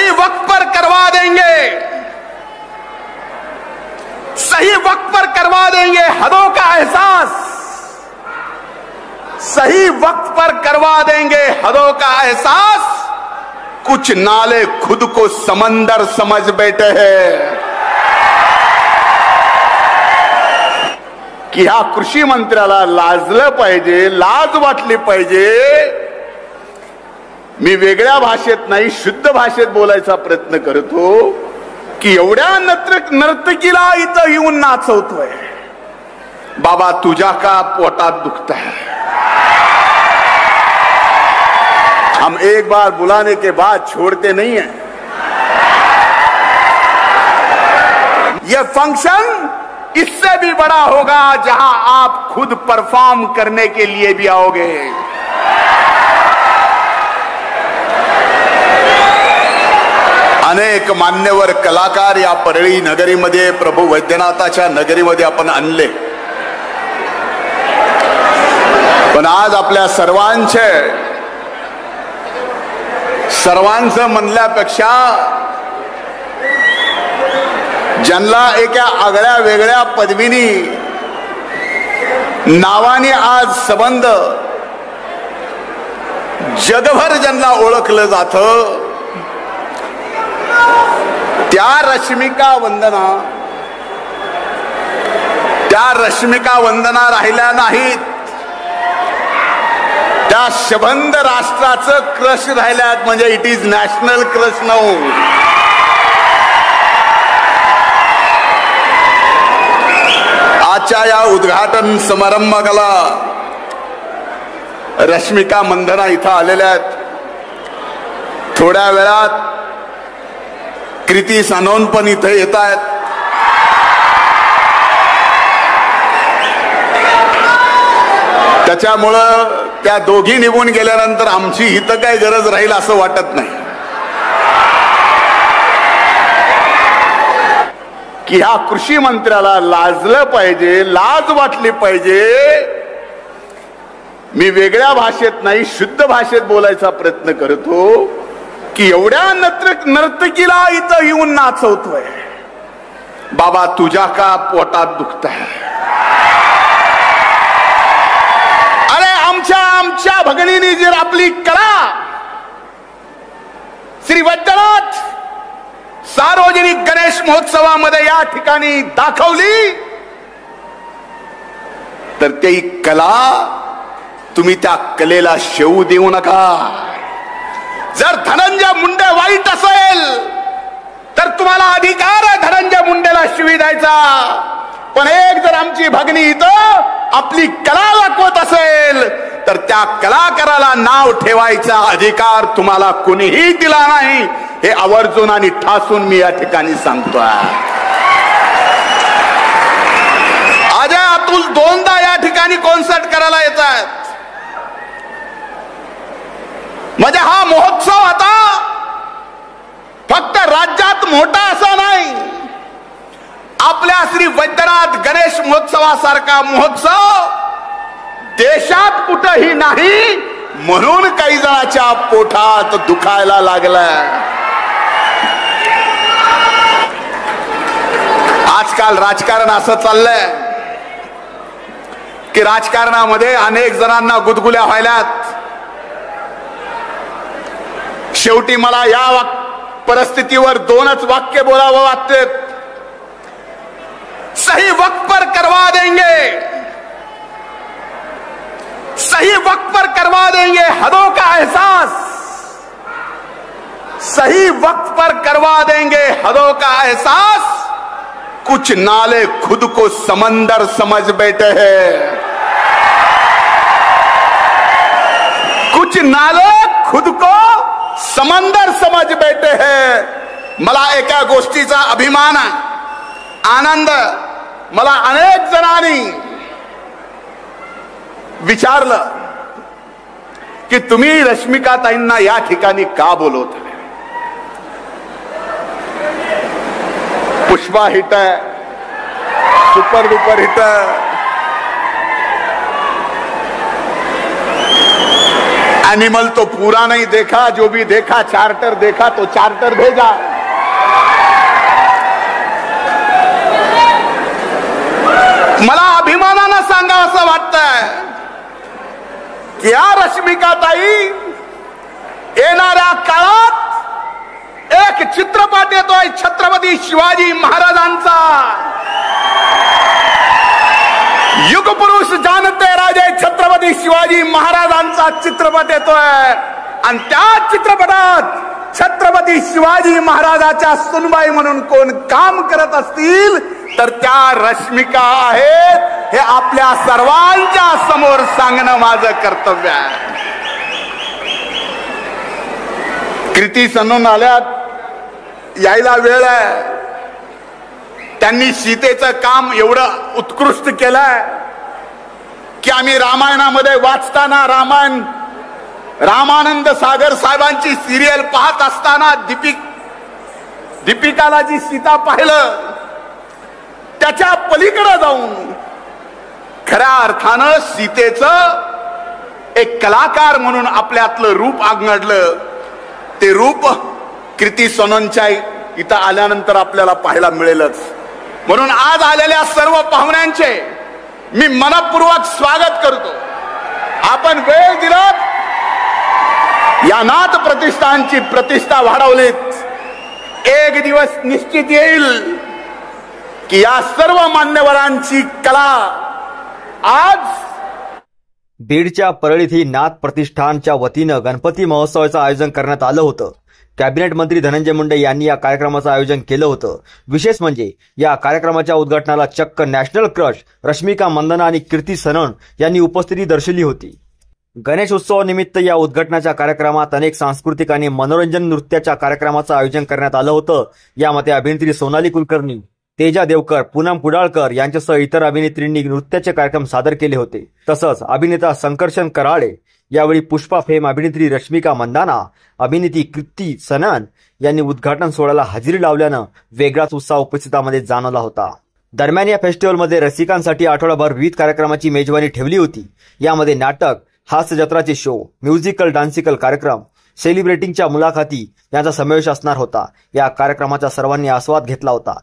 सही वक्त पर करवा देंगे, सही वक्त पर करवा देंगे हदों का एहसास, सही वक्त पर करवा देंगे हदों का एहसास। कुछ नाले खुद को समंदर समझ बैठे हैं की ह्या कृषी मंत्र्याला लाजलं पाहिजे, लाज वाटली पाहिजे। मी वेगळ्या भाषेत नाही, शुद्ध भाषेत बोलायचा प्रयत्न करतो की एवढ्या नर्तकीला इथं येऊन नाचवतोय। बाबा तुझ्या का पोटात दुखता है? हम एक बार बुलाने के बाद छोड़ते नहीं हैं। यह फंक्शन इससे भी बड़ा होगा जहां आप खुद परफॉर्म करने के लिए भी आओगे। अनेक मान्यवर कलाकार या परळी नगरीमध्ये, प्रभू वैद्यनाथाच्या नगरीमध्ये आपण आणले, पण आज आपल्या सर्वांचं म्हणल्यापेक्षा ज्यांना एका आगळ्या वेगळ्या पदवीनी नावाने आज संबंध जगभर ज्यांना ओळखलं जातं, त्या रश्मिका वंदना राहिल्या नाहीत, त्या शबंध राष्ट्राचं क्रश राहिल्यात, म्हणजे it is national crush now. आजच्या या उद्घाटन समारंभाला रश्मिका मंदना इथं आलेल्या आहेत। थोड्या वेळात कृती सानोन पण इथे येत आहेत। त्याच्यामुळं त्या दोघी निघून गेल्यानंतर आमची इथं काय गरज राहील असं वाटत नाही की ह्या कृषी मंत्र्याला लाजलं पाहिजे, लाज वाटली पाहिजे। मी वेगळ्या भाषेत नाही, शुद्ध भाषेत बोलायचा प्रयत्न करतो की एवढ्या नर्तकीला इथं येऊन नाचवतोय। बाबा तुझ्या का पोटात दुखत आहे? आमच्या भगिनींनी जर आपली कला श्री वैद्यनाथ सार्वजनिक गणेश महोत्सवामध्ये या ठिकाणी दाखवली, तर ती कला तुम्ही त्या कलेला शेवू देऊ नका। जर धनंजय मुंडे वाईट असेल तर तुम्हाला अधिकार आहे धनंजय मुंडेला शिवी द्यायचा, पण एक जर आमची भगिनी इथं आपली कला दाखवत असेल तर त्या कलाकाराला नाव ठेवायचा अधिकार तुम्हाला कुणीही दिला नाही, हे आवर्जून आणि ठासून मी या ठिकाणी सांगतोय। अजय अतुल दोनदा या ठिकाणी कॉन्सर्ट करायला येत आहेत, म्हणजे हा महोत्सव आता फक्त राज्यात मोठा असा नाही, आपल्या श्री वैद्यनाथ गणेश महोत्सवासारखा महोत्सव देशात कुठेही नाही, म्हणून काही जणांच्या पोटात दुखायला लागलाय। आजकाल राजकारण असं चाललंय की राजकारणामध्ये अनेक जणांना गुदगुल्या व्हायल्यात। शेवटी मला या परिस्थितीवर दोनच वाक्य बोलावं वाटते, सही वक्त पर करवा देंगे, सही वक्त पर करवा देंगे हदों का एहसास, सही वक्त पर करवा देंगे हदों का एहसास। कुछ नाले खुद को समंदर समझ बैठे हैं, कुछ नाले खुद को समंदर समझ बैठे हैं। मला एका गोष्टीचा अभिमान आहे, आनंद। मला अनेक जणांनी विचारलं की तुम्ही रश्मिकाताईंना या ठिकाणी का बोलवता? पुष्पा हिट आहे, सुपर डुपर हिट आहे, एनिमल तो पूरा नहीं देखा, जो भी देखा चार्टर देखा तो चार्टर भेजा। मला अभिमानानं सांगावं असं वाटतंय की या रश्मिकाताई येणाऱ्या काळात एक चित्रपट येतोय छत्रपती शिवाजी महाराजांचा। युगपुरुष जानते राजे छत्रपती शिवाजी महाराजांचा चित्रपट येतोय आणि त्या चित्रपटात छत्रपती शिवाजी महाराजाच्या सुनबाई म्हणून कोण काम करत असतील तर त्या रश्मिका आहेत, हे आपल्या सर्वांच्या समोर सांगणं माझं कर्तव्य आहे। कृती सनोन आल्यात, यायला वेळ आहे। त्यांनी सीतेचं काम एवढं उत्कृष्ट केलंय की आम्ही रामायणामध्ये वाचताना रामानंद सागर साहेबांची सिरियल पाहत असताना दीपिकाला जी सीता पाहिलं त्याच्या पलीकडे जाऊन खऱ्या अर्थानं सीतेचं एक कलाकार म्हणून आपल्यातलं रूप आगळलं। ते रूप कृती सोननच्या इथं आल्यानंतर आपल्याला पाहायला मिळेलच। म्हणून आज आलेल्या सर्व पाहुण्यांचे मी मनपूर्वक स्वागत करतो। आपण वेळ दिलात, या नाथ प्रतिष्ठानची प्रतिष्ठा वाढवलीत। एक दिवस निश्चित येईल की या सर्व मान्यवरांची कला आज बीडच्या परळीत ही नाथ प्रतिष्ठानच्या वतीनं गणपती महोत्सवाचं आयोजन करण्यात आलं होतं। कॅबिनेट मंत्री धनंजय मुंडे यांनी या कार्यक्रमाचं आयोजन केलं होतं। विशेष म्हणजे या कार्यक्रमाच्या उद्घाटनाला चक्क नॅशनल क्रश रश्मिका मंदाना आणि कीर्ती सनन यांनी उपस्थिती दर्शवली होती। गणेश उत्सवानिमित्त या उद्घाटनाच्या कार्यक्रमात अनेक सांस्कृतिक आणि मनोरंजन नृत्याच्या कार्यक्रमाचं आयोजन करण्यात आलं होतं। यामध्ये अभिनेत्री सोनाली कुलकर्णी, तेजा देवकर, पूनम कुडाळकर यांच्यासह इतर अभिनेत्रींनी नृत्याचे कार्यक्रम सादर केले होते। तसंच अभिनेता संकर्षण कराळे, यावेळी पुष्पा फेम अभिनेत्री रश्मिका मंदाना, अभिनेत्री कीर्ती सनन यांनी उद्घाटन सोहळ्याला हजेरी लावल्यानं वेगळाच उत्साह उपस्थितांमध्ये जाणवला होता। दरम्यान या फेस्टिवलमध्ये रसिकांसाठी आठवडाभर विविध कार्यक्रमाची मेजवानी ठेवली होती। यामध्ये नाटक, हास्य जत्राचे शो, म्युझिकल डान्सिकल कार्यक्रम, सेलिब्रिटींच्या मुलाखती यांचा समावेश असणार होता। या कार्यक्रमाचा सर्वांनी आस्वाद घेतला होता।